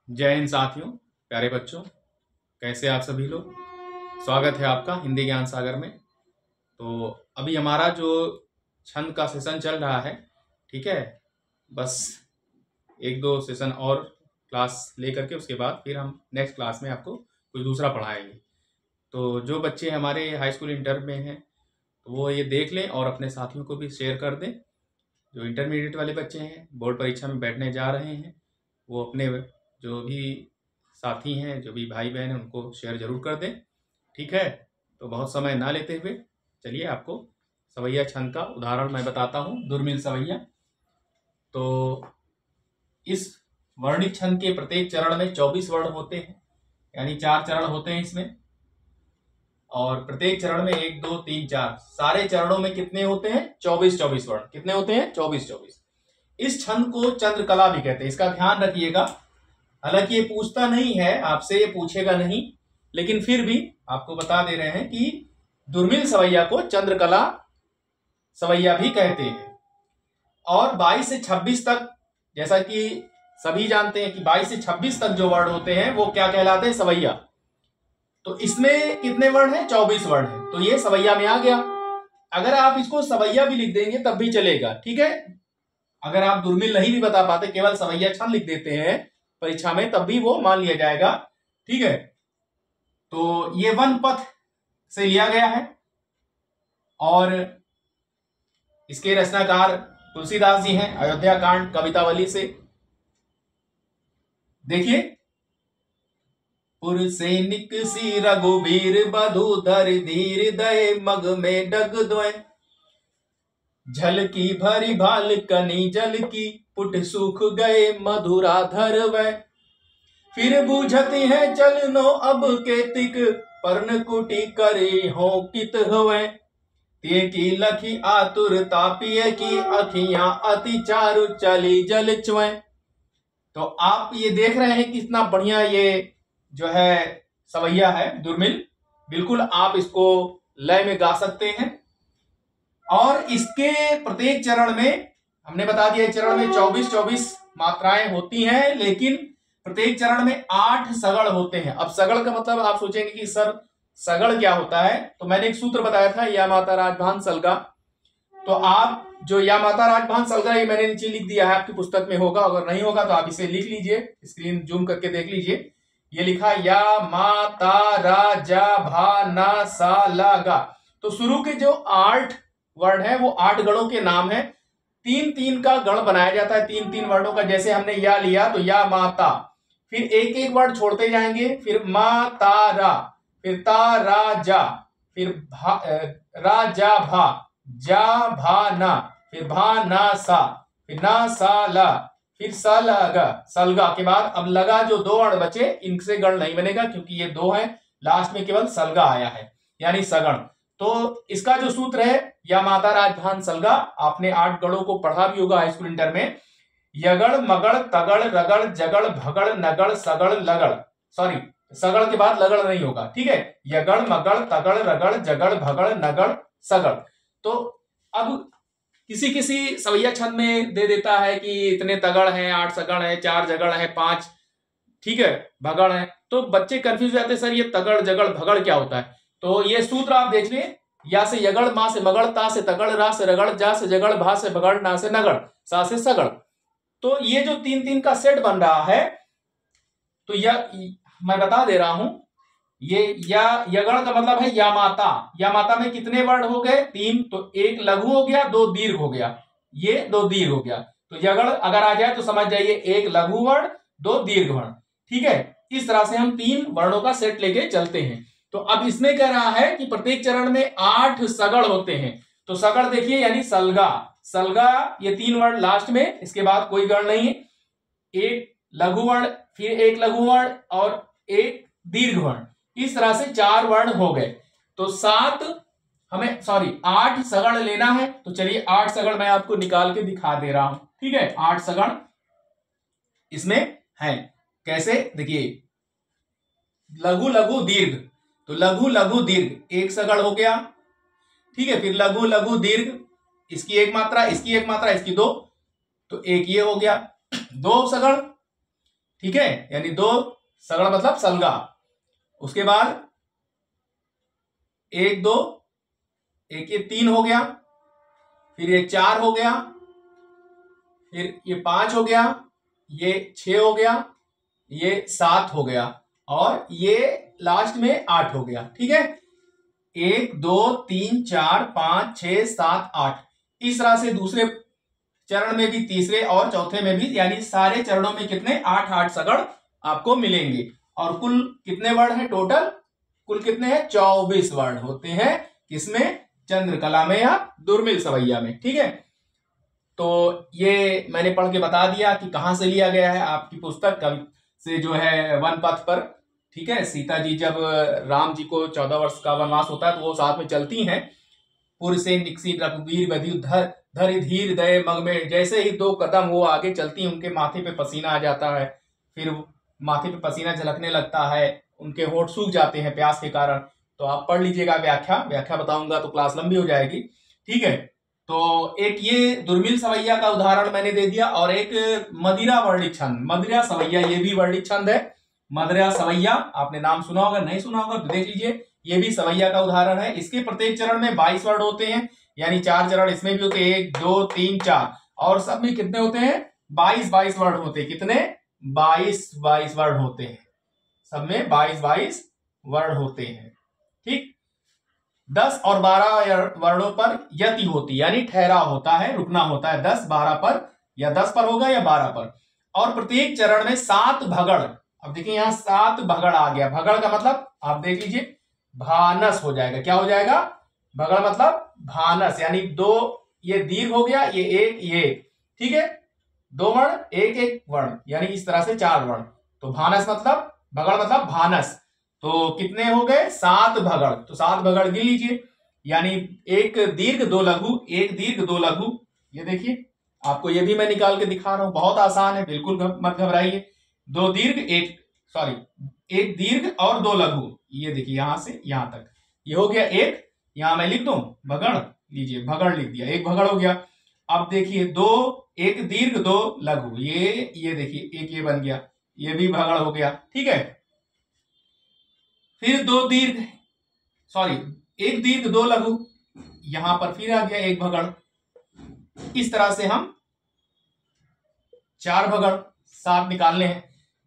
जय हिंद साथियों, प्यारे बच्चों। कैसे आप सभी लोग। स्वागत है आपका हिंदी ज्ञान सागर में। तो अभी हमारा जो छंद का सेशन चल रहा है, ठीक है। बस एक दो सेशन और क्लास ले करके उसके बाद फिर हम नेक्स्ट क्लास में आपको कुछ दूसरा पढ़ाएंगे। तो जो बच्चे हमारे हाई स्कूल इंटर में हैं तो वो ये देख लें और अपने साथियों को भी शेयर कर दें। जो इंटरमीडिएट वाले बच्चे हैं, बोर्ड परीक्षा में बैठने जा रहे हैं, वो अपने जो भी साथी हैं, जो भी भाई बहन हैं, उनको शेयर जरूर कर दें। ठीक है। तो बहुत समय ना लेते हुए चलिए आपको सवैया छंद का उदाहरण मैं बताता हूँ, दुर्मिल सवैया। तो इस वर्णित छंद के प्रत्येक चरण में 24 वर्ण होते हैं, यानी 4 चरण होते हैं इसमें। और प्रत्येक चरण में 1 2 3 4 सारे चरणों में कितने होते हैं? 24 वर्ण। कितने होते हैं? 24। इस छंद को चंद्रकला भी कहते हैं, इसका ध्यान रखिएगा। हालांकि ये पूछता नहीं है आपसे, ये पूछेगा नहीं, लेकिन फिर भी आपको बता दे रहे हैं कि दुर्मिल सवैया को चंद्रकला सवैया भी कहते हैं। और 22 से 26 तक, जैसा कि सभी जानते हैं कि 22 से 26 तक जो वर्ण होते हैं वो क्या कहलाते हैं? सवैया। तो इसमें कितने वर्ण हैं? 24 वर्ण हैं। तो ये सवैया में आ गया। अगर आप इसको सवैया भी लिख देंगे तब भी चलेगा, ठीक है। अगर आप दुर्मिल नहीं भी बता पाते, केवल सवैया छंद लिख देते हैं परीक्षा में, तब भी वो मान लिया जाएगा, ठीक है। तो ये वन पथ से लिया गया है और इसके रचनाकार तुलसीदास जी हैं, अयोध्या कांड कवितावली से। देखिए, पुरसैनिक सी रघुबीर बधूधर धीर दय मग में डग द्वय झल की भरी भाल कनी जल की पुट सूख गए मधुराधर वै फिर बूझती है चलनो अब केतिक पर्ण कुटी करे हो कित हुए ते की लखी आतुर तापिय की अखियां अति चारु चली जल चुए। तो आप ये देख रहे हैं कितना बढ़िया ये जो है सवैया है दुर्मिल। बिल्कुल आप इसको लय में गा सकते हैं। और इसके प्रत्येक चरण में हमने बता दिया, चरण में 24 मात्राएं होती हैं, लेकिन प्रत्येक चरण में 8 सगड़ होते हैं। अब सगड़ का मतलब आप सोचेंगे कि सर सगड़ क्या होता है, तो मैंने एक सूत्र बताया था, या माता राजभान सलगा। तो आप जो या माता राजभान सलगा, ये मैंने नीचे लिख दिया है, आपकी पुस्तक में होगा, अगर नहीं होगा तो आप इसे लिख लीजिए, स्क्रीन जूम करके देख लीजिए। ये लिखा या माता राजा भा ना सा ला गा। तो शुरू के जो 8 वर्ण है वो 8 गणों के नाम है। 3-3 का गण बनाया जाता है, 3-3 वर्णों का। जैसे हमने या लिया तो या माता, फिर एक एक वर्ण छोड़ते जाएंगे, फिर मा ता रा, फिर ता रा जा, फिर रा जा भा, जा भा ना, फिर भा ना सा, फिर ना सा ला, फिर सा लगा। सलगा के बाद अब लगा जो 2 वर्ण बचे, इनसे गण नहीं बनेगा क्योंकि ये 2 है, लास्ट में केवल सलगा आया है, यानी सगण। तो इसका जो सूत्र है या माता राजभान सलगा, आपने 8 गणों को पढ़ा भी होगा हाई स्कूल इंटर में। यगड़ मगड़ तगड़ रगड़ जगड़ भगड़ नगड़ सगड़ लगड़, सॉरी सगड़ के बाद लगड़ नहीं होगा, ठीक है। यगड़ मगड़ तगड़ रगड़ जगड़ भगड़ नगड़ सगड़। तो अब किसी किसी सवैया छंद में दे देता है कि इतने तगड़ हैं, 8 सगड़ है, 4 जगड़ है, 5 ठीक है भगड़ है। तो बच्चे कंफ्यूज हो जाते हैं, सर ये तगड़ जगड़ भगड़ क्या होता है। तो ये सूत्र आप देख लें, या से यगड़, मा से मगड़, ता से तगड़, रा से रगड़, जा से जगड़, भा से भगड़, ना से नगड़, सा से सगड़। तो ये जो 3-3 का सेट बन रहा है, तो यह मैं बता दे रहा हूं, ये या यगड़ का मतलब है या माता। या माता में कितने वर्ण हो गए? 3। तो एक लघु हो गया, 2 दीर्घ हो गया, ये 2 दीर्घ हो गया। तो यगड़ अगर आ जाए तो समझ जाइए एक लघु वर्ण, 2 दीर्घ वर्ण, ठीक है। इस तरह से हम 3 वर्णों का सेट लेके चलते हैं। तो अब इसमें कह रहा है कि प्रत्येक चरण में 8 सगड़ होते हैं। तो सगड़ देखिए यानी सलगा, सलगा ये 3 वर्ण लास्ट में, इसके बाद कोई गण नहीं है। एक लघु वर्ण, फिर एक लघु वर्ण और एक दीर्घ वर्ण, इस तरह से 4 वर्ण हो गए। तो 7 हमें, सॉरी 8 सगड़ लेना है। तो चलिए 8 सगड़ मैं आपको निकाल के दिखा दे रहा हूं, ठीक है। 8 सगड़ इसमें है, कैसे देखिए, लघु लघु दीर्घ। तो लघु लघु दीर्घ एक सगड़ हो गया, ठीक है। फिर लघु लघु दीर्घ, इसकी एक मात्रा, इसकी एक मात्रा, इसकी 2, तो एक ये हो गया 2 सगड़। ठीक है, यानी 2 सगड़ मतलब सलगा। उसके बाद 1 2, एक ये 3 हो गया, फिर ये 4 हो गया, फिर ये 5 हो गया, ये 6 हो गया, ये 7 हो गया, और ये लास्ट में 8 हो गया। ठीक है, 1 2 3 4 5 6 7 8। इस तरह से दूसरे चरण में भी, तीसरे और चौथे में भी, यानी सारे चरणों में कितने 8 सगड़ आपको मिलेंगे। और कुल कितने वर्ण है टोटल? कुल कितने हैं? 24 वर्ण होते हैं। किसमें? चंद्रकला में या दुर्मिल सवैया में। ठीक है, तो ये मैंने पढ़ के बता दिया कि कहां से लिया गया है। आपकी पुस्तक से जो है वन पथ पर। ठीक है, सीता जी जब राम जी को 14 वर्ष का वनवास होता है तो वो साथ में चलती हैं। पुर से निकसी रघुवीर बधु धरि धीर दये मग में। जैसे ही 2 कदम वो आगे चलती हैं, उनके माथे पे पसीना आ जाता है, फिर माथे पे पसीना झलकने लगता है, उनके होंठ सूख जाते हैं प्यास के कारण। तो आप पढ़ लीजिएगा, व्याख्या बताऊंगा तो क्लास लंबी हो जाएगी। ठीक है, तो एक ये दुर्मिल सवैया का उदाहरण मैंने दे दिया, और एक मदिरा वर्णित छंद, मदिरा सवैया, ये भी वर्णित छंद है। मदिरा सवैया आपने नाम सुना होगा, नहीं सुना होगा तो देख लीजिए, ये भी सवैया का उदाहरण है। इसके प्रत्येक चरण में 22 वर्ण होते हैं, यानी 4 चरण इसमें भी होते हैं, 1 2 3 4, और सब में कितने होते हैं? 22 वर्ण होते हैं। कितने? 22 वर्ण होते हैं, सब में 22 वर्ण होते हैं। ठीक, 10 और 12 वर्णों पर यति होती, यानी ठहराव होता है, रुकना होता है 10 12 पर, या 10 पर होगा या 12 पर। और प्रत्येक चरण में 7 भगड़। अब देखिए यहां 7 भगड़ आ गया। भगड़ का मतलब आप देख लीजिए, भानस हो जाएगा। क्या हो जाएगा? भगड़ मतलब भानस, यानी 2 ये दीर्घ हो गया, ये 1 ये। ठीक है, 2 वर्ण 1 वर्ण, यानी इस तरह से 4 वर्ण। तो भानस मतलब, भगड़ मतलब भानस। तो कितने हो गए? 7 भगड़। तो 7 भगड़ गिन लीजिए, यानी 1 दीर्घ 2 लघु, 1 दीर्घ 2 लघु। ये देखिए, आपको ये भी मैं निकाल के दिखा रहा हूं, बहुत आसान है, बिल्कुल मत घबराइए। 2 दीर्घ 1 दीर्घ और 2 लघु। ये देखिए यहां से यहां तक, ये हो गया 1। यहां मैं लिख दूं भगड़, लीजिए भगड़ लिख दिया, 1 भगड़ हो गया। अब देखिए 2 1 दीर्घ 2 लघु, ये देखिए 1 ये बन गया, ये भी भगड़ हो गया। ठीक है, फिर 1 दीर्घ 2 लघु, यहां पर फिर आ गया 1 भगड़। इस तरह से हम 4 भगड़ 7 निकालने हैं,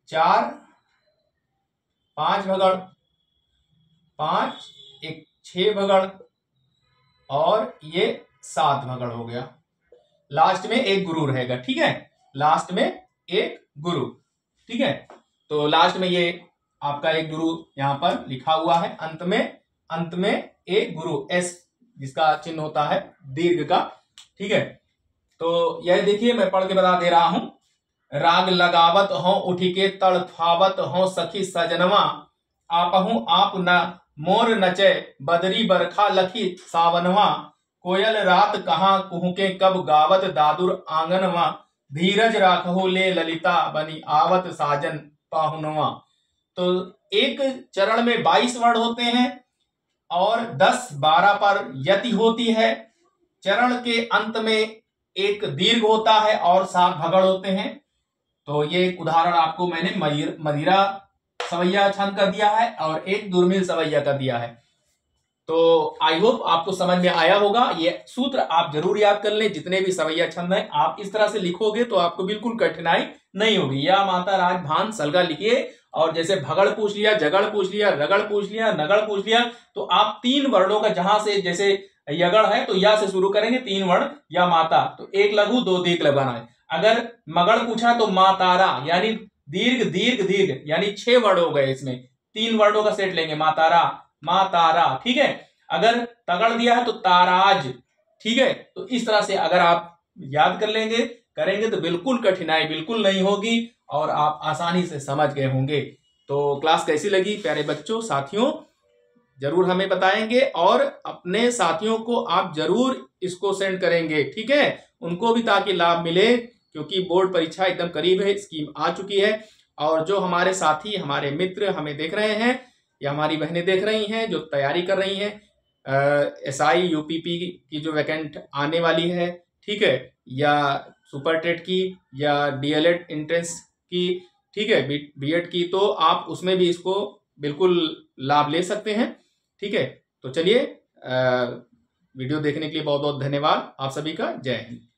4 5 भगड़, 5 1 6 भगड़, और ये 7 भगड़ हो गया। लास्ट में 1 गुरु रहेगा। ठीक है, लास्ट में 1 गुरु। ठीक है, तो लास्ट में ये आपका 1 गुरु यहां पर लिखा हुआ है। अंत में 1 गुरु, एस जिसका चिन्ह होता है दीर्घ का। ठीक है, तो यह देखिए मैं पढ़ के बता दे रहा हूं। राग लगावत हो उठिके तड़फावत हो सखी सजनवा, आपहू आप न मोर नचे बदरी बरखा लखी सावनवा, कोयल रात कहाँ कुहुके कब गावत दादुर आंगनवा, धीरज राखहु ले ललिता बनी आवत साजन पाहुनवा। तो एक चरण में 22 वर्ण होते हैं, और 10 12 पर यति होती है। चरण के अंत में 1 दीर्घ होता है और 7 भगड़ होते हैं। तो ये एक उदाहरण आपको मैंने मदिरा सवैया छंद का दिया है, और एक दुर्मिल सवैया का दिया है। तो आई होप आपको समझ में आया होगा। ये सूत्र आप जरूर याद कर लें, जितने भी सवैया छंद हैं आप इस तरह से लिखोगे तो आपको बिल्कुल कठिनाई नहीं होगी। या माता राज भान सलगा लिखिए, और जैसे भगड़ पूछ लिया, जगड़ पूछ लिया, रगड़ पूछ लिया, नगड़ पूछ लिया, तो आप 3 वर्णों का, जहां से जैसे यगड़ है तो या से शुरू करेंगे, 3 वर्ण या माता, तो 1 लघु 2 दीर्घ लगाना है। अगर मगड़ पूछा तो मातारा, यानी दीर्घ दीर्घ दीर्घ, यानी 6 वर्ण हो गए, इसमें 3 वर्णों का सेट लेंगे, मातारा मातारा। ठीक है, अगर तगड़ दिया है तो ताराज। ठीक है, तो इस तरह से अगर आप याद कर लेंगे, करेंगे, तो बिल्कुल कठिनाई बिल्कुल नहीं होगी, और आप आसानी से समझ गए होंगे। तो क्लास कैसी लगी प्यारे बच्चों, साथियों, जरूर हमें बताएंगे, और अपने साथियों को आप जरूर इसको सेंड करेंगे। ठीक है, उनको भी ताकि लाभ मिले, क्योंकि बोर्ड परीक्षा एकदम करीब है, स्कीम आ चुकी है। और जो हमारे साथी, हमारे मित्र हमें देख रहे हैं, या हमारी बहनें देख रही हैं जो तैयारी कर रही हैं, SI UPP की जो वैकेंट आने वाली है, ठीक है, या सुपर टेट की, या DLED एंट्रेंस की, ठीक है, बीएड की, तो आप उसमें भी इसको बिल्कुल लाभ ले सकते हैं। ठीक है, तो चलिए, वीडियो देखने के लिए बहुत बहुत धन्यवाद आप सभी का। जय हिंद।